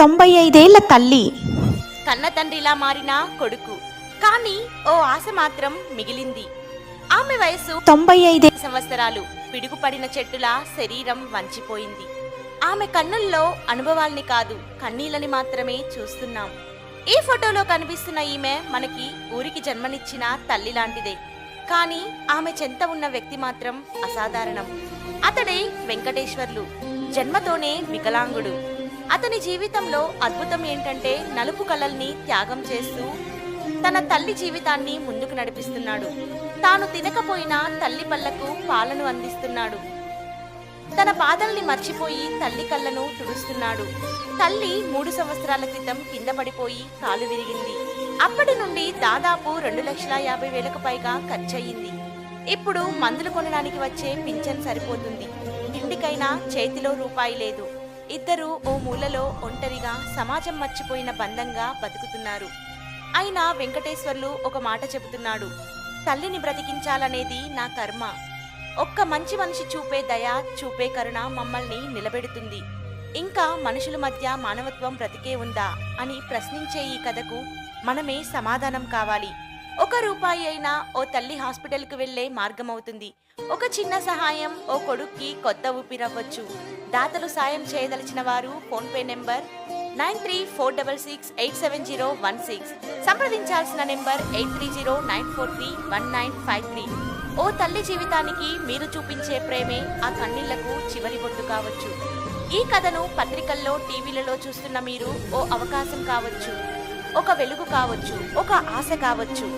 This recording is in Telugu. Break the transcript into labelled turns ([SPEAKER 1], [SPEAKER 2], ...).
[SPEAKER 1] 95 ఏళ్ల తల్లి.
[SPEAKER 2] కన్న తండ్రిలా మారిన కొడుకు. కానీ ఓ ఆశ మాత్రం మిగిలింది. ఆమె వయసు
[SPEAKER 1] 95
[SPEAKER 2] సంవత్సరాలు. పిడుగుపడిన చెట్టులా శరీరం వంచిపోయింది. ఆమె కన్నుల్లో అనుభవాల్ని కాదు, కన్నీళ్ళని మాత్రమే చూస్తున్నాం. ఈ ఫోటోలో కనిపిస్తున్న ఈమె మనకి ఊరికి జన్మనిచ్చిన తల్లి లాంటిదే. కానీ ఆమె చెంత ఉన్న వ్యక్తి మాత్రం అసాధారణం. అతడే వెంకటేశ్వర్లు. జన్మతోనే వికలాంగుడు. అతని జీవితంలో అద్భుతం ఏంటంటే నలుపు కళల్ని త్యాగం చేస్తూ తన తల్లి జీవితాన్ని ముందుకు నడిపిస్తున్నాడు. తాను తినకపోయినా తల్లి పళ్లకు పాలను అందిస్తున్నాడు. తన బాధల్ని మర్చిపోయి తల్లి కళ్ళను తుడుస్తున్నాడు. తల్లి 3 సంవత్సరాల క్రితం కింద పడిపోయి కాలు విరిగింది. అప్పటి నుండి దాదాపు 2,50,000కు పైగా ఖర్చయింది. ఇప్పుడు మందులు కొనడానికి వచ్చే పింఛన్ సరిపోతుంది. తిండికైనా చేతిలో రూపాయి లేదు. ఇద్దరూ ఓ మూలలో ఒంటరిగా సమాజం మర్చిపోయిన బంధంగా బతుకుతున్నారు. అయినా వెంకటేశ్వర్లు ఒక మాట చెబుతున్నాడు. తల్లిని బ్రతికించాలనేది నా కర్మ. ఒక్క మంచి మనిషి చూపే దయ, చూపే కరుణ మమ్మల్ని నిలబెడుతుంది. ఇంకా మనుషుల మధ్య మానవత్వం బ్రతికే ఉందా అని ప్రశ్నించే ఈ కథకు మనమే సమాధానం కావాలి. 1 రూపాయి అయినా ఓ తల్లి హాస్పిటల్కు వెళ్లే మార్గమవుతుంది. ఒక చిన్న సహాయం ఓ కొడుక్కి కొత్త ఊపిరవ్వచ్చు. దాతలు సాయం చేయదలిచిన వారు ఫోన్పే నెంబర్ 9346687016, సంప్రదించాల్సిన నెంబర్ 8309431953. ఓ తల్లి జీవితానికి మీరు చూపించే ప్రేమే ఆ కన్నీళ్లకు చివరి బొట్టు కావచ్చు. ఈ కథను పత్రికల్లో, టీవీలలో చూస్తున్న మీరు ఓ అవకాశం కావచ్చు, ఒక వెలుగు కావచ్చు, ఒక ఆశ కావచ్చు.